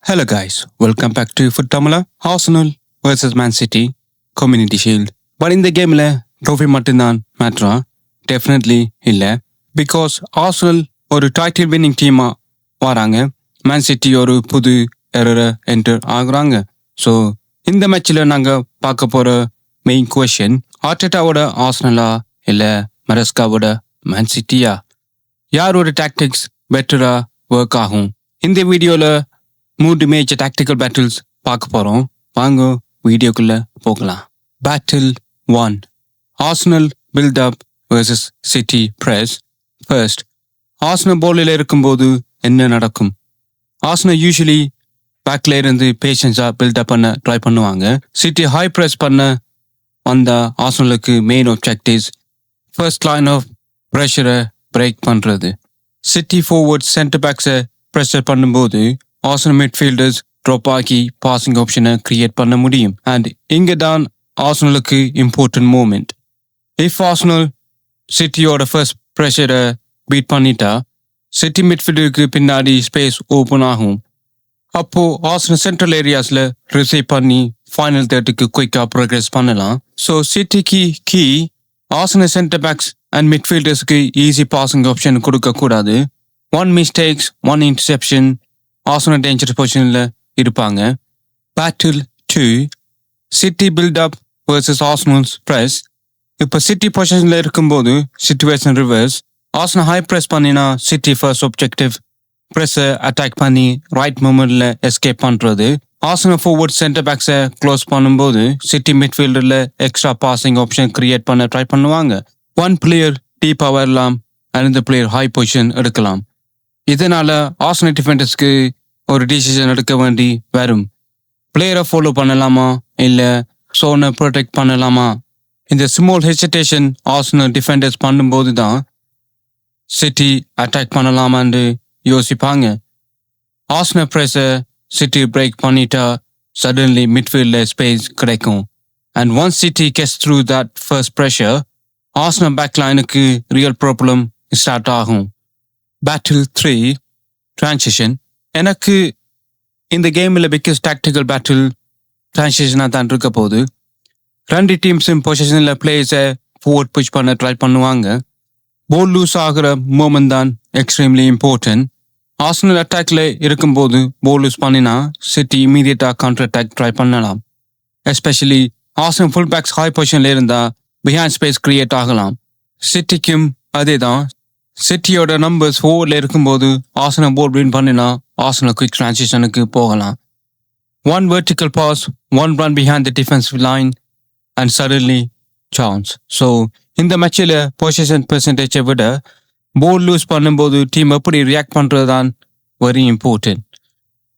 Hello guys, welcome back to Foot Tamala. Arsenal versus Man City Community Shield. But in the game trophy மட்டும்தான் மேட்ரா? Definitely இல்ல. Because Arsenal ஒரு title winning டீமா வராங்க. Man city ஒரு புது எரரை enter ஆகுறாங்க. So இந்த மேட்சில் நாங்கள் பார்க்க போகிற மெயின் கொஷின், ஆர்டெட்டாவோட ஆர்சனலா இல்லை மரஸ்காவோட மேன் சிட்டியா? யாரோட டாக்டிக்ஸ் பெட்டராக ஒர்க் ஆகும்? இந்த வீடியோவில் 3 மேஜர் டாக்டிக்கல் பேட்டில்ஸ் பார்க்க போகிறோம். வாங்க வீடியோக்குள்ளே போகலாம். Battle 1, Arsenal buildup versus City press. First, Arsenal போலில் இருக்கும்போது என்ன நடக்கும்? ஆர்சனல் யூஸ்வலி பேக்கில் இருந்து பேஷன்ஸாக பில்டப் பண்ண ட்ரை பண்ணுவாங்க. சிட்டி ஹை ப்ரெஸ் பண்ண வந்த ஆர்சனலுக்கு main objectives first line of ப்ரெஷரை பிரேக் பண்ணுறது. சிட்டி ஃபார்வர்ட் சென்டர் பேக்ஸை ப்ரெஷர் பண்ணும்போது ஆர்சனல் மிட்ஃபீல்டர்ஸ் ட்ராப் ஆகி பாசிங் ஆப்ஷனை கிரியேட் பண்ண முடியும். அண்ட் இங்கே தான் ஆர்சனலுக்கு இம்பார்ட்டன்ட் மூமெண்ட். இஃப் ஆர்சனல் சிட்டியோட ஃபர்ஸ்ட் ப்ரெஷரை பீட் பண்ணிட்டா சிட்டி மிட்ஃபீல்டருக்கு பின்னாடி ஸ்பேஸ் ஓப்பன் ஆகும். அப்போது ஆர்சனல் சென்ட்ரல் ஏரியாஸில் ரிசீவ் பண்ணி ஃபைனல் தேர்ட்டுக்கு குயிக்காக ப்ரோக்ரெஸ் பண்ணலாம். ஸோ சிட்டிக்கு key Arsenal centre backs and மிட்ஃபீல்டர்ஸ்க்கு ஈஸி பாசிங் ஆப்ஷன் கொடுக்கக்கூடாது. 1 மிஸ்டேக்ஸ் 1 இன்டர்செப்ஷன் ஆர்சனல் டேஞ்சரஸ் பொசிஷனில் இருப்பாங்க. Battle 2, City buildup versus Arsenal's press. இப்போ சிட்டி பொசிஷனில் இருக்கும்போது situation reverse. Arsenal high press பண்ணினா சிட்டி ஃபர்ஸ்ட் ஆப்ஜெக்டிவ் ப்ரெஸ்ஸை அட்டாக் பண்ணி ரைட் மூமெண்ட்டில் எஸ்கேப் பண்ணுறது. ஆர்சனல் ஃபார்வர்ட் சென்டர் பேக்ஸை க்ளோஸ் பண்ணும்போது City மிட்ஃபீல்டரில் extra passing option create பண்ண ட்ரை பண்ணுவாங்க. 1 பிளேயர் டீப்பாக வரலாம், அண்ட் பிளேயர் ஹை பொசிஷன் எடுக்கலாம். இதனால ஆர்சனல் டிஃபெண்டர்ஸ்க்கு ஒரு டிசிஷன் எடுக்க வேண்டி வரும். பிளேயரை ஃபாலோ பண்ணலாமா இல்லை சோனை ப்ரொடெக்ட் பண்ணலாமா? இந்த ஸ்மால் ஹெசிடேஷன் ஆர்சனல் டிஃபெண்டர்ஸ் பண்ணும்போது தான் சிட்டி அட்டாக் பண்ணலாமான்னு யோசிப்பாங்க. ஆர்சனல் ப்ரெஸ்ஸை சிட்டி பிரேக் பண்ணிட்டா சடன்லி மிட்ஃபீல்டில் ஸ்பேஸ் கிடைக்கும். And once City gets through that first pressure Arsenal back லைனுக்கு ரியல் ப்ராப்ளம் ஸ்டார்ட் ஆகும். Battle 3, transition. எனக்கு இந்த கேமில் பிக்கஸ்ட் டாக்டிக்கல் பேட்டில் ட்ரான்சிஷனாக தான் இருக்க போகுது. 2 டீம்ஸும் பொசிஷனில் பிளேயர்ஸை ஃபோர்வர்ட் புஷ் பண்ண ட்ரை பண்ணுவாங்க. போல் லூஸ் ஆகிற மூமெண்ட் தான் எக்ஸ்ட்ரீம்லி இம்பார்ட்டன்ட். ஆர்சனல் அட்டாக்ல இருக்கும்போது போல் லூஸ் பண்ணினா சிட்டி இமீடியட்டாக கவுண்டர் அட்டாக் ட்ரை பண்ணலாம். Especially Arsenal full backs high பொசிஷனில் இருந்தால் பிஹைண்ட் ஸ்பேஸ் கிரியேட் ஆகலாம். சிட்டிக்கும் அதே தான். சிட்டியோட நம்பர்ஸ் 4ல் இருக்கும்போது ஆர்சனல் போல் வின் பண்ணினா ஆர்சனல் குயிக் ட்ரான்சிஷனுக்கு போகலாம். 1 vertical pass, 1 run behind the defensive line and suddenly chance. So இந்த மேட்சில் பொசிஷன் பெர்சன்டேஜை விட போல் லூஸ் பண்ணும்போது டீம் எப்படி ரியாக்ட் பண்ணுறது தான் வெரி இம்பார்ட்டன்ட்.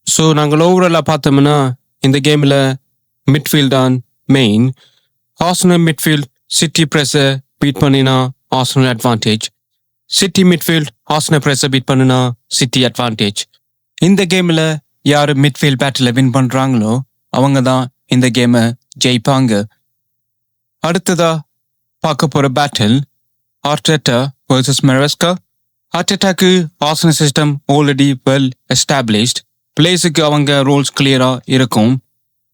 ஸோ நாங்கள் ஓவராலாக பார்த்தோம்னா இந்த கேமில் மிட்ஃபீல்ட் தான் மெயின். ஆர்சனல் மிட்ஃபீல்ட் சிட்டி ப்ரெஸ்ஸை பீட் பண்ணினா Arsenal advantage. City midfield Arsenal ப்ரெஸ்ஸை பீட் பண்ணினா சிட்டி அட்வான்டேஜ். இந்த கேமில் யார் மிட்ஃபீல்ட் பேட்டில் வின் பண்ணுறாங்களோ அவங்க தான் இந்த கேமை ஜெயிப்பாங்க. அடுத்ததாக பார்க்க போகிற பேட்டில் ஆர்டெட்டா வர்சஸ் மெரஸ்கா. ஆர்டெட்டாக்கு Arsenal system already well established. பிளேஸுக்கு அவங்க ரோல்ஸ் கிளியராக இருக்கும்.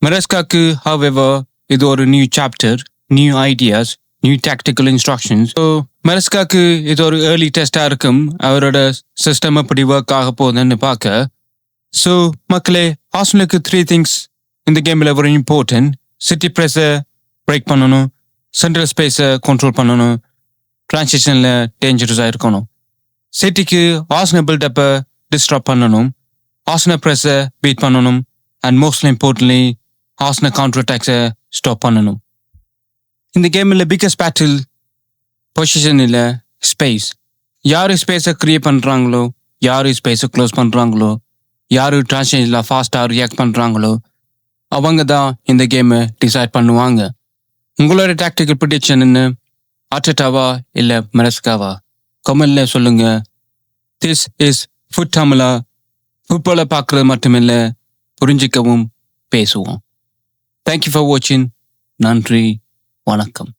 மெரஸ்காக்கு ஹவெவர் இது ஒரு new chapter, new ideas, new tactical instructions. So மெரஸ்காக்கு இது ஒரு ஏர்லி டெஸ்டாக இருக்கும், அவரோட சிஸ்டம் எப்படி ஒர்க் ஆக போகுதுன்னு பார்க்க. ஸோ மக்களே, ஆர்சனலுக்கு 3 திங்ஸ் இந்த கேமில் ஒரு இம்பார்ட்டன்ட். சிட்டி ப்ரெஸ்ஸை பிரேக் பண்ணணும், சென்ட்ரல் ஸ்பேஸை கண்ட்ரோல் பண்ணணும், ட்ரான்சிஷனில் டேஞ்சரஸாக இருக்கணும். சிட்டிக்கு ஆர்சனல் பில்டப்பை டிஸ்டர்ப் பண்ணணும், ஆர்சனல் ப்ரெஸ்ஸை பீட் பண்ணணும், and mostly importantly Arsenal counter அட்டாக்ஸை ஸ்டாப் பண்ணணும். இந்த கேமில் பிக்கஸ்ட் பேட்டில் பொசிஷன் இல்லை, ஸ்பேஸ். யார் ஸ்பேஸை கிரியேட் பண்ணுறாங்களோ, யார் ஸ்பேஸை க்ளோஸ் பண்ணுறாங்களோ, யார் ட்ரான்சிஷனில் ஃபாஸ்ட்டாக ரியாக்ட் பண்ணுறாங்களோ அவங்க தான் இந்த கேமை டிசைட் பண்ணுவாங்க. உங்களோட டாக்டிக்கல் ப்ரிடிக்ஷன் என்ன? ஆர்டெட்டாவா இல்லை மெரஸ்காவா? கமெண்ட்ல சொல்லுங்கள். திஸ் இஸ் ஃபுட் தமிழா. ஃபுட்பாலை பார்க்குறது மட்டுமில்லை, புரிஞ்சிக்கவும் பேசுவோம். தேங்க்யூ ஃபார் வாட்சிங். நன்றி, வணக்கம்.